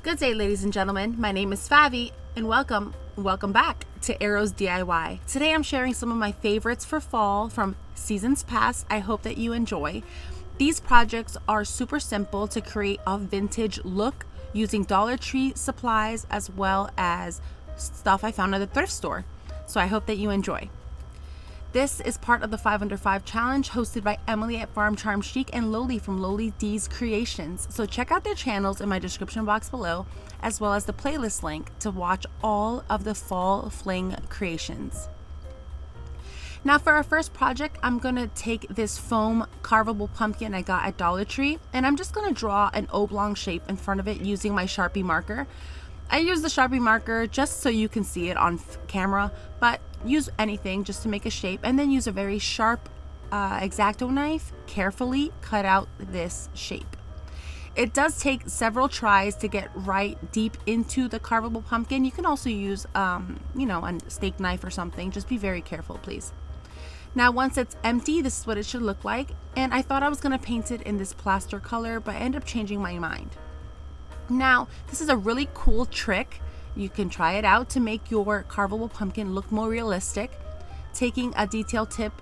Good day, ladies and gentlemen. My name is Favi, and welcome back to Arrows DIY. Today I'm sharing some of my favorites for fall from seasons past. I hope that you enjoy. These projects are super simple to create a vintage look using Dollar Tree supplies as well as stuff I found at the thrift store. So I hope that you enjoy. This is part of the 5 Under 5 challenge hosted by Emily at Farm Charm Chic and Loli from Loli D's Creations. So check out their channels in my description box below, as well as the playlist link to watch all of the fall fling creations. Now for our first project, I'm gonna take this foam carvable pumpkin I got at Dollar Tree, and I'm just gonna draw an oblong shape in front of it using my Sharpie marker. I use the Sharpie marker just so you can see it on camera, but use anything just to make a shape, and then use a very sharp X-Acto knife, carefully cut out this shape. It does take several tries to get right deep into the carvable pumpkin. You can also use, a steak knife or something. Just be very careful, please. Now, once it's empty, this is what it should look like. And I thought I was gonna paint it in this plaster color, but I ended up changing my mind. Now, this is a really cool trick. You can try it out to make your carvable pumpkin look more realistic. Taking a detail tip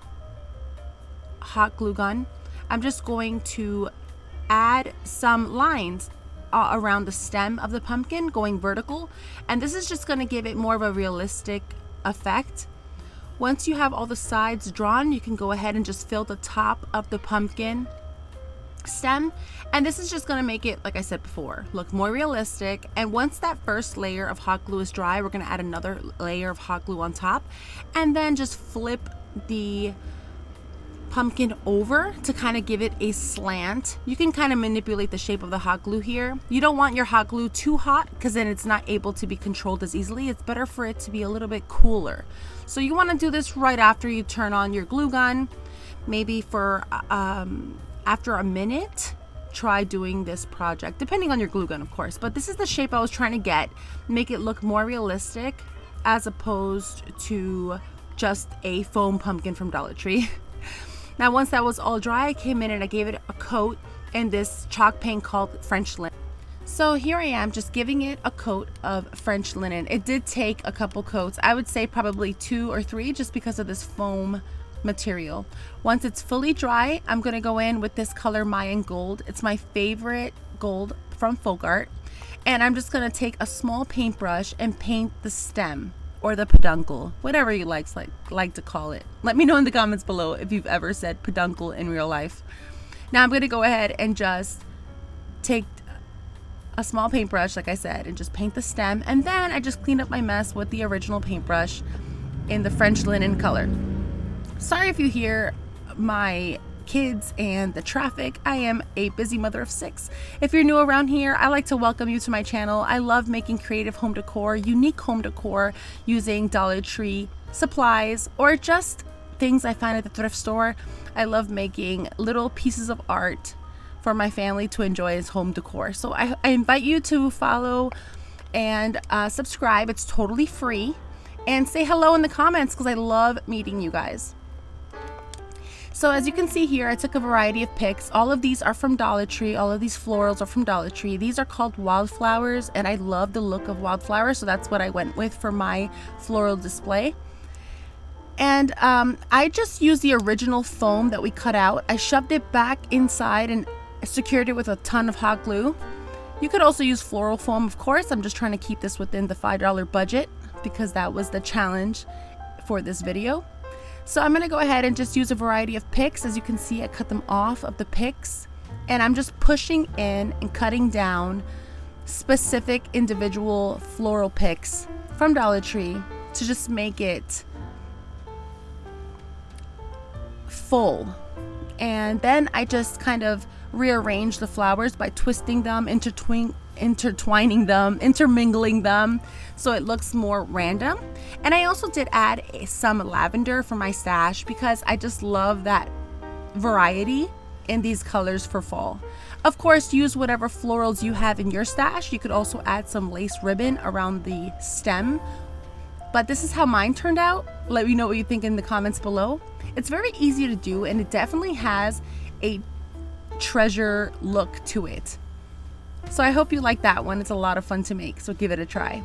hot glue gun, I'm just going to add some lines around the stem of the pumpkin going vertical, and this is just going to give it more of a realistic effect. Once you have all the sides drawn, you can go ahead and just fill the top of the pumpkin stem, and this is just going to make it, like I said before, look more realistic. And once that first layer of hot glue is dry, we're going to add another layer of hot glue on top, and then just flip the pumpkin over to kind of give it a slant. You can kind of manipulate the shape of the hot glue here. You don't want your hot glue too hot because then it's not able to be controlled as easily. It's better for it to be a little bit cooler. So you want to do this right after you turn on your glue gun, maybe for after a minute. Try doing this project, depending on your glue gun, of course. But this is the shape I was trying to get, make it look more realistic as opposed to just a foam pumpkin from Dollar Tree. Now, once that was all dry, I came in and I gave it a coat in this chalk paint called French linen. So here I am just giving it a coat of French linen. It did take a couple coats. I would say probably 2 or 3 just because of this foam material. Once it's fully dry, I'm going to go in with this color Mayan Gold. It's my favorite gold from Folk Art. And I'm just going to take a small paintbrush and paint the stem or the peduncle, whatever you like to call it. Let me know in the comments below if you've ever said peduncle in real life. Now I'm going to go ahead and just take a small paintbrush, like I said, and just paint the stem. And then I just cleaned up my mess with the original paintbrush in the French linen color. Sorry if you hear my kids and the traffic. I am a busy mother of 6. If you're new around here, I like to welcome you to my channel. I love making creative home decor, unique home decor using Dollar Tree supplies or just things I find at the thrift store. I love making little pieces of art for my family to enjoy as home decor. So I invite you to follow and subscribe. It's totally free. And say hello in the comments because I love meeting you guys. So as you can see here, I took a variety of picks. All of these are from Dollar Tree. All of these florals are from Dollar Tree. These are called Wildflowers, and I love the look of Wildflower, so that's what I went with for my floral display. And I just used the original foam that we cut out. I shoved it back inside and secured it with a ton of hot glue. You could also use floral foam, of course. I'm just trying to keep this within the $5 budget because that was the challenge for this video. So I'm going to go ahead and just use a variety of picks. As you can see, I cut them off of the picks, and I'm just pushing in and cutting down specific individual floral picks from Dollar Tree to just make it full. And then I just kind of rearrange the flowers by twisting them, intertwining them, intermingling them, so it looks more random. And I also did add some lavender for my stash because I just love that variety in these colors for fall. Of course, use whatever florals you have in your stash. You could also add some lace ribbon around the stem, but this is how mine turned out. Let me know what you think in the comments below. It's very easy to do, and it definitely has a treasure look to it. So I hope you like that one. It's a lot of fun to make, so give it a try.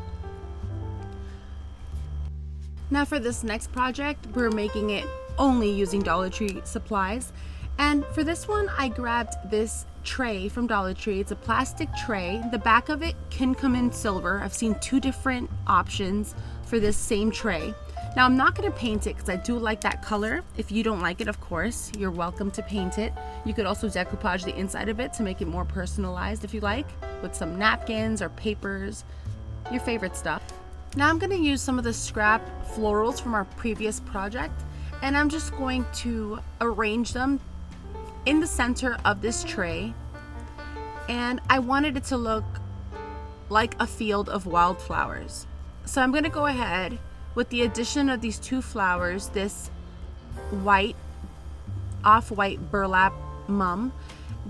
Now for this next project, we're making it only using Dollar Tree supplies. And for this one, I grabbed this tray from Dollar Tree. It's a plastic tray. The back of it can come in silver. I've seen 2 different options for this same tray. Now I'm not going to paint it because I do like that color. If you don't like it, of course, you're welcome to paint it. You could also decoupage the inside of it to make it more personalized if you like, with some napkins or papers, your favorite stuff. Now I'm going to use some of the scrap florals from our previous project, and I'm just going to arrange them in the center of this tray. And I wanted it to look like a field of wildflowers. So I'm going to go ahead with the addition of these 2 flowers, this off-white burlap mum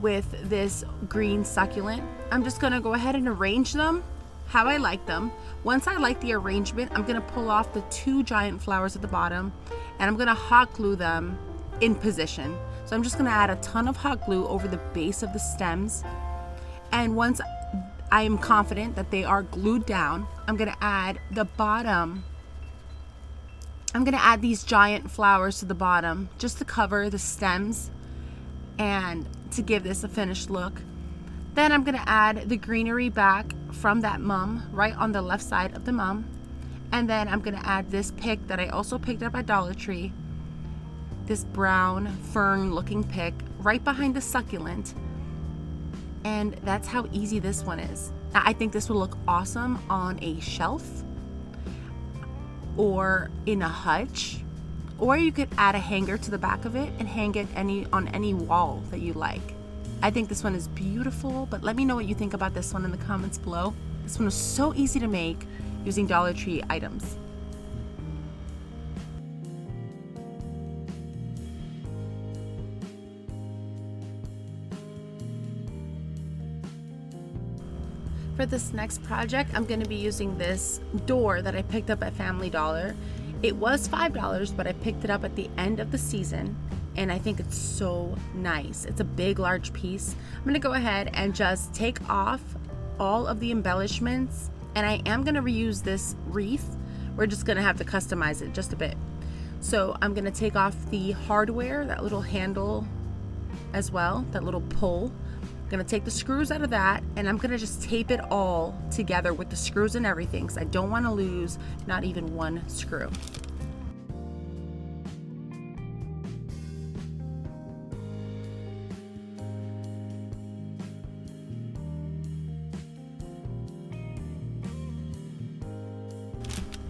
with this green succulent. I'm just going to go ahead and arrange them how I like them. Once I like the arrangement, I'm going to pull off the 2 giant flowers at the bottom, and I'm going to hot glue them in position. So I'm just going to add a ton of hot glue over the base of the stems, and once I am confident that they are glued down, I'm going to add the bottom. I'm going to add these giant flowers to the bottom just to cover the stems and to give this a finished look. Then I'm going to add the greenery back from that mum right on the left side of the mum. And then I'm going to add this pick that I also picked up at Dollar Tree, this brown fern looking pick right behind the succulent. And that's how easy this one is. Now, I think this will look awesome on a shelf or in a hutch, or you could add a hanger to the back of it and hang it on any wall that you like. I think this one is beautiful, but let me know what you think about this one in the comments below. This one is so easy to make using Dollar Tree items. For this next project, I'm going to be using this door that I picked up at Family Dollar. It was $5, but I picked it up at the end of the season, and I think it's so nice. It's a big, large piece. I'm going to go ahead and just take off all of the embellishments, and I am going to reuse this wreath. We're just going to have to customize it just a bit. So I'm going to take off the hardware, that little handle as well, that little pull. I'm going to take the screws out of that, and I'm going to just tape it all together with the screws and everything, because I don't want to lose not even one screw.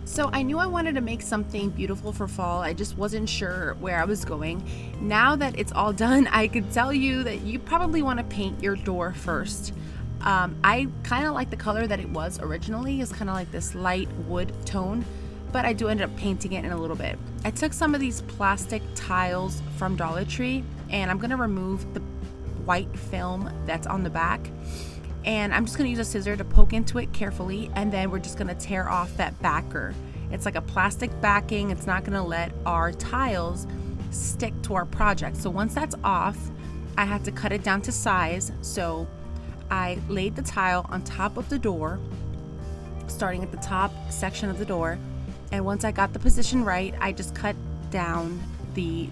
So I knew I wanted to make something beautiful for fall. I just wasn't sure where I was going. Now that it's all done, I could tell you that you probably want to paint your door first. I kind of like the color that it was originally. It's kind of like this light wood tone, but I do end up painting it in a little bit. I took some of these plastic tiles from Dollar Tree, and I'm going to remove the white film that's on the back. And I'm just going to use a scissor to poke into it carefully, and then we're just going to tear off that backer. It's like a plastic backing. It's not going to let our tiles stick to our project. So once that's off, I had to cut it down to size. So I laid the tile on top of the door, starting at the top section of the door. And once I got the position right, I just cut down the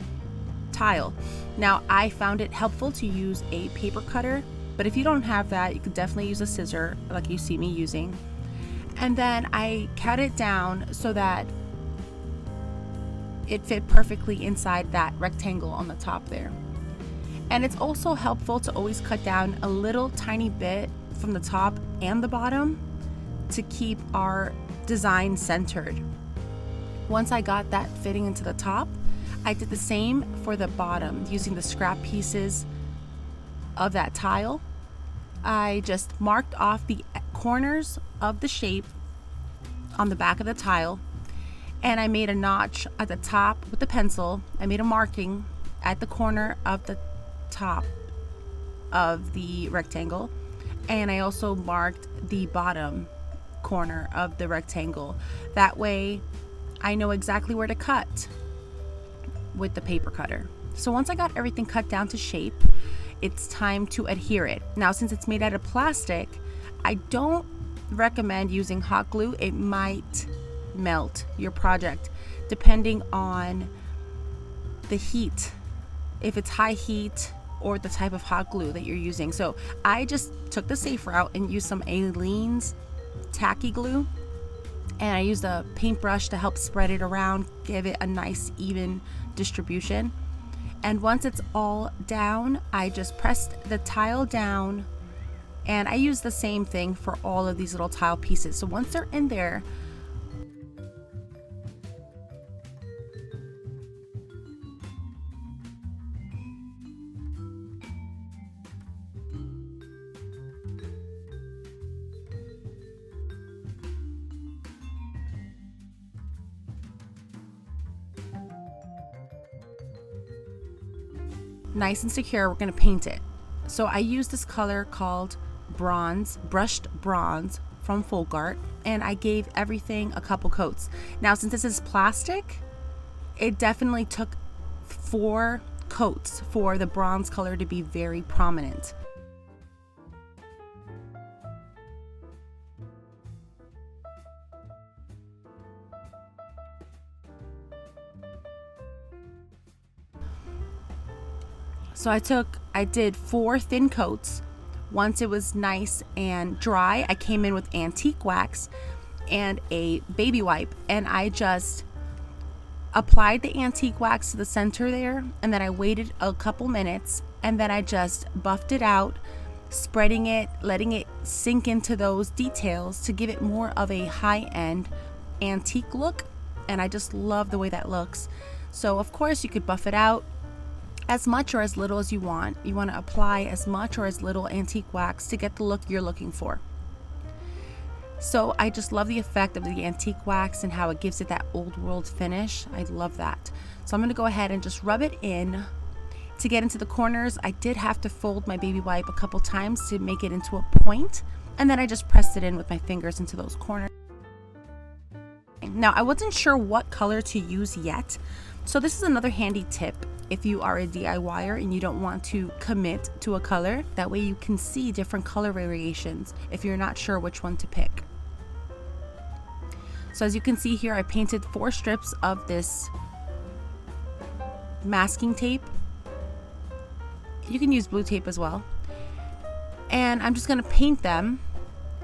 tile. Now, I found it helpful to use a paper cutter, but if you don't have that, you could definitely use a scissor like you see me using. And then I cut it down so that it fit perfectly inside that rectangle on the top there. And it's also helpful to always cut down a little tiny bit from the top and the bottom to keep our design centered. Once I got that fitting into the top, I did the same for the bottom using the scrap pieces of that tile. I just marked off the corners of the shape on the back of the tile, and I made a notch at the top with the pencil. I made a marking at the corner of the top of the rectangle, and I also marked the bottom corner of the rectangle. That way I know exactly where to cut with the paper cutter. So once I got everything cut down to shape, it's time to adhere it. Now, since it's made out of plastic, I don't recommend using hot glue. It might melt your project depending on the heat, if it's high heat or the type of hot glue that you're using. So I just took the safe route and used some Aleene's tacky glue, and I used a paintbrush to help spread it around, give it a nice even distribution. And once it's all down, I just pressed the tile down, and I use the same thing for all of these little tile pieces. So once they're in there, nice and secure, we're going to paint it. So I use this color called bronze, brushed bronze from Folk Art, and I gave everything a couple coats. Now since this is plastic, it definitely took 4 coats for the bronze color to be very prominent. So I did 4 thin coats. Once it was nice and dry, I came in with antique wax and a baby wipe, and I just applied the antique wax to the center there, and then I waited a couple minutes, and then I just buffed it out, spreading it, letting it sink into those details to give it more of a high-end antique look, and I just love the way that looks. So of course you could buff it out as much or as little as you want. You want to apply as much or as little antique wax to get the look you're looking for. So I just love the effect of the antique wax and how it gives it that old world finish. I love that. So I'm going to go ahead and just rub it in. To get into the corners, I did have to fold my baby wipe a couple times to make it into a point, and then I just pressed it in with my fingers into those corners. Now I wasn't sure what color to use yet, so this is another handy tip. If you are a DIYer and you don't want to commit to a color, that way you can see different color variations if you're not sure which one to pick. So as you can see here, I painted 4 strips of this masking tape. You can use blue tape as well. And I'm just going to paint them,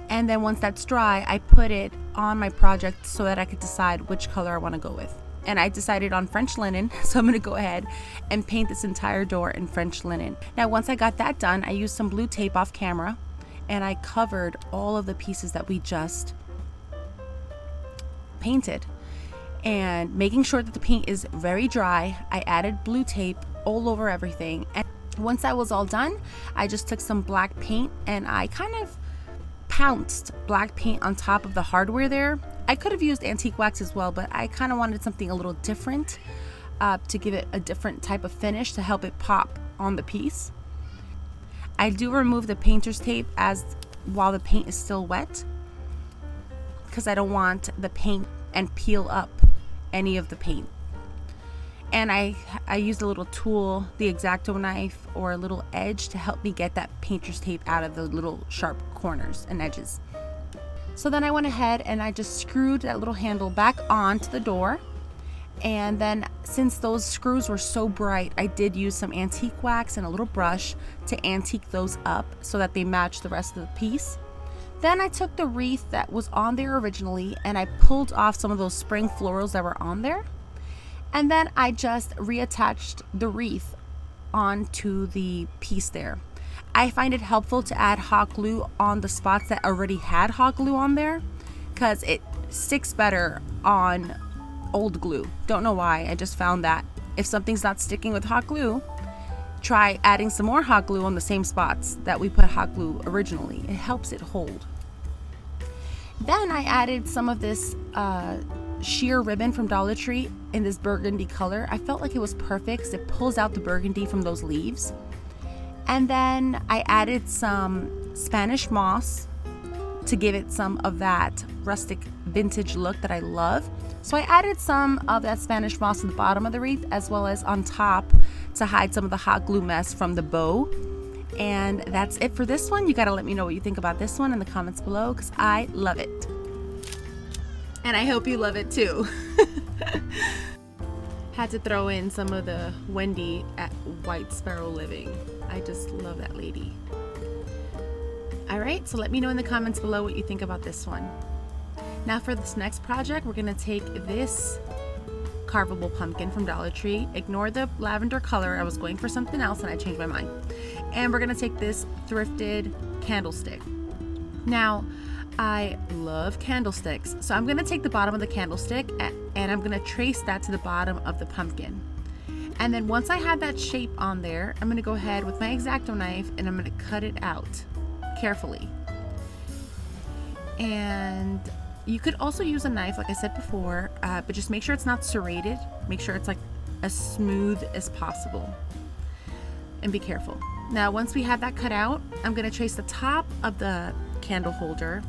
and then once that's dry, I put it on my project so that I could decide which color I want to go with. And I decided on French linen, so I'm going to go ahead and paint this entire door in French linen. Now once I got that done, I used some blue tape off camera, and I covered all of the pieces that we just painted. And making sure that the paint is very dry, I added blue tape all over everything. And once that was all done, I just took some black paint and I kind of pounced black paint on top of the hardware there. I could have used antique wax as well, but I kind of wanted something a little different to give it a different type of finish to help it pop on the piece. I do remove the painter's tape while the paint is still wet, because I don't want the paint and peel up any of the paint. And I used a little tool, the X-Acto knife or a little edge, to help me get that painter's tape out of the little sharp corners and edges. So then I went ahead and I just screwed that little handle back onto the door. And then since those screws were so bright, I did use some antique wax and a little brush to antique those up so that they match the rest of the piece. Then I took the wreath that was on there originally and I pulled off some of those spring florals that were on there. And then I just reattached the wreath onto the piece there. I find it helpful to add hot glue on the spots that already had hot glue on there, because it sticks better on old glue. Don't know why, I just found that if something's not sticking with hot glue, try adding some more hot glue on the same spots that we put hot glue originally. It helps it hold. Then I added some of this sheer ribbon from Dollar Tree in this burgundy color. I felt like it was perfect because it pulls out the burgundy from those leaves. And then I added some Spanish moss to give it some of that rustic vintage look that I love. So I added some of that Spanish moss at the bottom of the wreath as well as on top to hide some of the hot glue mess from the bow. And that's it for this one. You gotta let me know what you think about this one in the comments below, because I love it. And I hope you love it too. Had to throw in some of the Wendy at White Sparrow Living. I just love that lady. All right, so let me know in the comments below what you think about this one. Now for this next project, we're gonna take this carveable pumpkin from Dollar Tree. Ignore the lavender color. I was going for something else and I changed my mind. And we're gonna take this thrifted candlestick. Now, I love candlesticks, so I'm gonna take the bottom of the candlestick and I'm gonna trace that to the bottom of the pumpkin. And then once I have that shape on there, I'm gonna go ahead with my X-Acto knife and I'm gonna cut it out carefully. And you could also use a knife, like I said before, but just make sure it's not serrated. Make sure it's like as smooth as possible. And be careful. Now, once we have that cut out, I'm gonna trace the top of the candle holder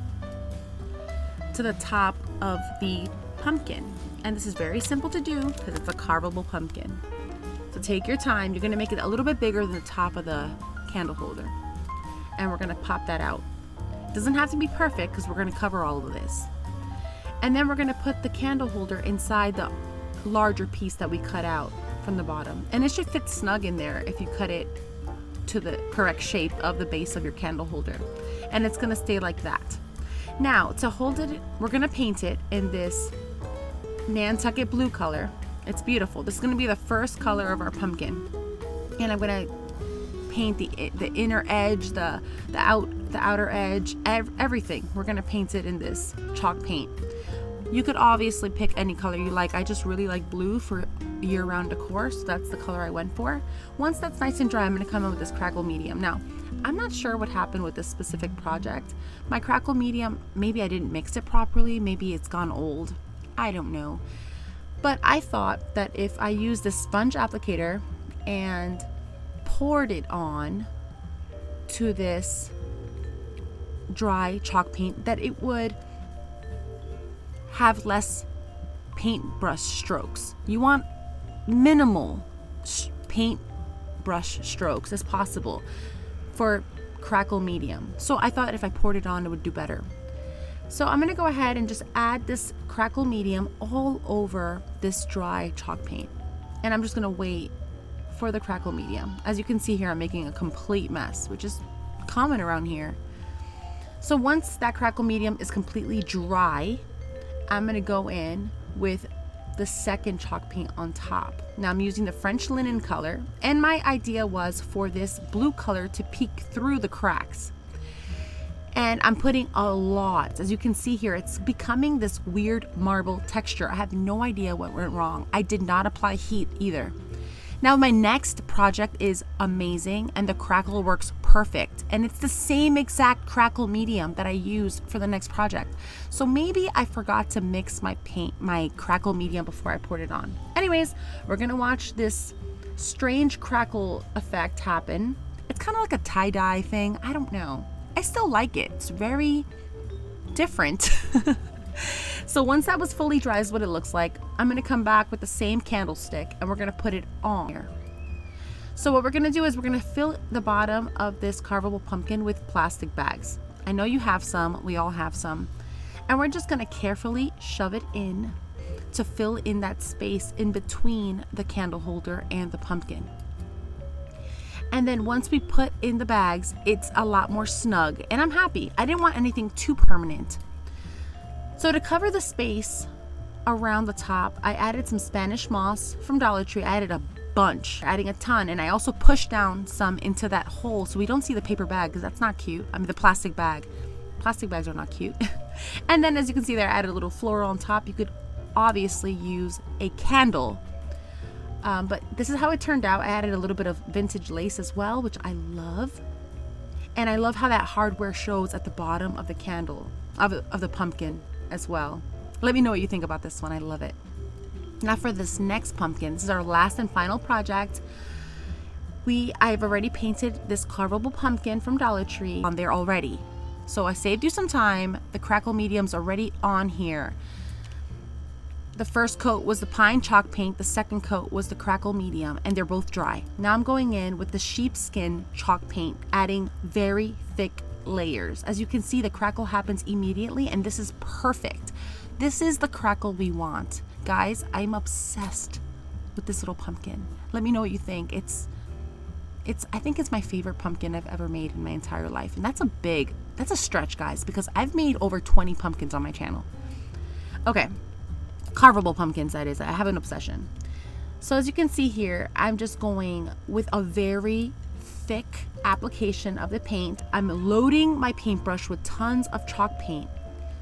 to the top of the pumpkin. And this is very simple to do because it's a carveable pumpkin. So take your time. You're gonna make it a little bit bigger than the top of the candle holder. And we're gonna pop that out. It doesn't have to be perfect because we're gonna cover all of this. And then we're gonna put the candle holder inside the larger piece that we cut out from the bottom. And it should fit snug in there if you cut it to the correct shape of the base of your candle holder. And it's gonna stay like that. Now, to hold it, we're gonna paint it in this Nantucket blue color. It's beautiful. This is gonna be the first color of our pumpkin. And I'm gonna paint the inner edge, the outer edge, everything. We're gonna paint it in this chalk paint. You could obviously pick any color you like. I just really like blue for year-round decor, so that's the color I went for. Once that's nice and dry, I'm gonna come in with this Crackle medium. Now, I'm not sure what happened with this specific project. My Crackle medium, maybe I didn't mix it properly, maybe it's gone old. I don't know. But I thought that if I used this sponge applicator and poured it on to this dry chalk paint, that it would have less paintbrush strokes. You want minimal paintbrush strokes as possible for Crackle medium. So I thought if I poured it on, it would do better. So I'm gonna go ahead and just add this Crackle medium all over this dry chalk paint. And I'm just gonna wait for the Crackle medium. As you can see here, I'm making a complete mess, which is common around here. So once that Crackle medium is completely dry, I'm gonna go in with the second chalk paint on top. Now I'm using the French linen color, and my idea was for this blue color to peek through the cracks. And I'm putting a lot. As you can see here, it's becoming this weird marble texture. I have no idea what went wrong. I did not apply heat either. Now my next project is amazing, and the Crackle works perfect, and it's the same exact Crackle medium that I used for the next project. So maybe I forgot to mix my Crackle medium before I poured it on. Anyways, we're gonna watch this strange crackle effect happen. It's kind of like a tie-dye thing. I don't know. I still like it. It's very different. So once that was fully dry is what it looks like. I'm gonna come back with the same candlestick and we're gonna put it on here. So what we're gonna do is we're gonna fill the bottom of this carveable pumpkin with plastic bags. I know you have some, we all have some. And we're just gonna carefully shove it in to fill in that space in between the candle holder and the pumpkin. And then once we put in the bags, it's a lot more snug, and I'm happy. I didn't want anything too permanent. So to cover the space around the top, I added some Spanish moss from Dollar Tree. I added a bunch, adding a ton, and I also pushed down some into that hole so we don't see the paper bag, because that's not cute. I mean, the plastic bag. Plastic bags are not cute. And then as you can see there, I added a little floral on top. You could obviously use a candle. But this is how it turned out. I added a little bit of vintage lace as well, which I love. And I love how that hardware shows at the bottom of the candle, of the pumpkin as well. Let me know what you think about this one. I love it. Now for this next pumpkin, this is our last and final project. I've already painted this carveable pumpkin from Dollar Tree on there already. So I saved you some time. The Crackle medium's already on here. The first coat was the pine chalk paint, the second coat was the Crackle medium, and they're both dry. Now I'm going in with the sheepskin chalk paint, adding very thick layers. As you can see, the crackle happens immediately, and this is perfect. This is the crackle we want. Guys, I'm obsessed with this little pumpkin. Let me know what you think. I think it's my favorite pumpkin I've ever made in my entire life. And that's a stretch, guys, because I've made over 20 pumpkins on my channel. Okay, carveable pumpkins, that is. I have an obsession. So as you can see here, I'm just going with a very thick application of the paint. I'm loading my paintbrush with tons of chalk paint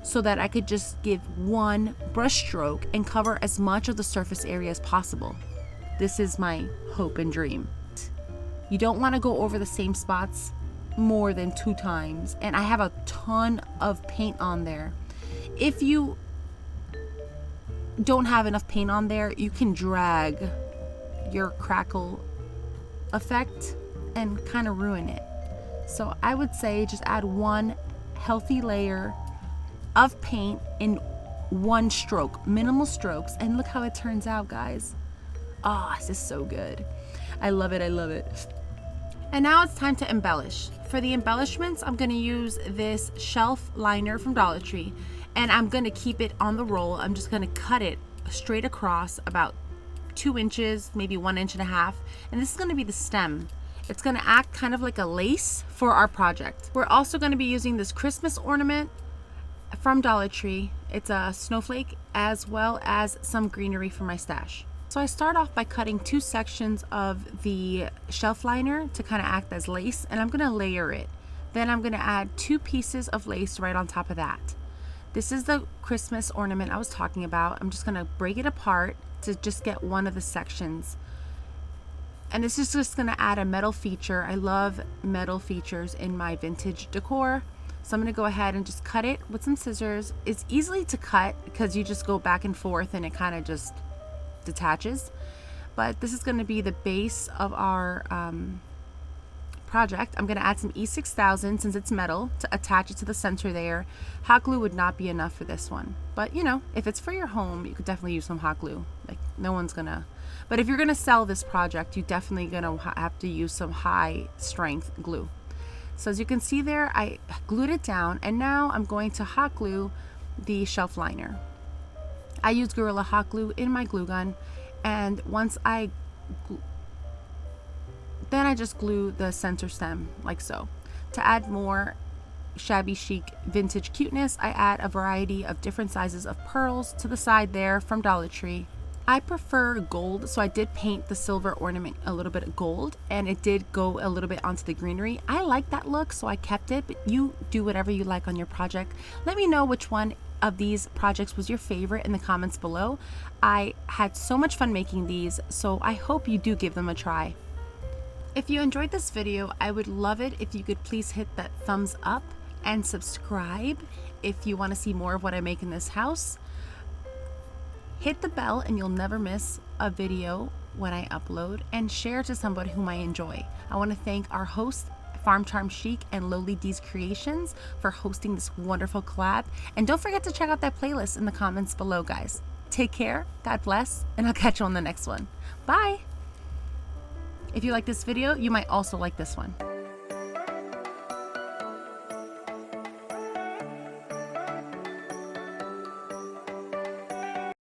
so that I could just give one brush stroke and cover as much of the surface area as possible. This is my hope and dream. You don't want to go over the same spots more than 2 times, and I have a ton of paint on there. If you don't have enough paint on there, you can drag your crackle effect and kind of ruin it. So I would say just add one healthy layer of paint in one stroke, minimal strokes, and look how it turns out, guys. Oh, this is so good. I love it, I love it. And now it's time to embellish. For the embellishments, I'm gonna use this shelf liner from Dollar Tree, and I'm gonna keep it on the roll. I'm just gonna cut it straight across about 2 inches, maybe 1.5 inches, and this is gonna be the stem. It's gonna act kind of like a lace for our project. We're also gonna be using this Christmas ornament from Dollar Tree. It's a snowflake as well as some greenery from my stash. So I start off by cutting 2 sections of the shelf liner to kind of act as lace, and I'm gonna layer it. Then I'm gonna add 2 pieces of lace right on top of that. This is the Christmas ornament I was talking about. I'm just gonna break it apart to just get one of the sections. And this is just gonna add a metal feature. I love metal features in my vintage decor. So I'm gonna go ahead and just cut it with some scissors. It's easily to cut because you just go back and forth and it kind of just detaches. But this is gonna be the base of our project. I'm gonna add some E6000 since it's metal to attach it to the center there. Hot glue would not be enough for this one. But you know, if it's for your home, you could definitely use some hot glue. Like no one's gonna, but if you're gonna sell this project, you're definitely gonna have to use some high strength glue. So as you can see there, I glued it down, and now I'm going to hot glue the shelf liner. I use Gorilla Hot Glue in my glue gun, and once then I just glue the center stem like so. To add more shabby chic vintage cuteness, I add a variety of different sizes of pearls to the side there from Dollar Tree. I prefer gold, so I did paint the silver ornament a little bit of gold, and it did go a little bit onto the greenery. I like that look, so I kept it, but you do whatever you like on your project. Let me know which one of these projects was your favorite in the comments below. I had so much fun making these, so I hope you do give them a try. If you enjoyed this video, I would love it if you could please hit that thumbs up and subscribe if you want to see more of what I make in this house. Hit the bell and you'll never miss a video when I upload, and share to somebody whom I enjoy. I want to thank our hosts, Farm Charm Chic and Loli D's Creations, for hosting this wonderful collab. And don't forget to check out that playlist in the comments below, guys. Take care, God bless, and I'll catch you on the next one. Bye! If you like this video, you might also like this one.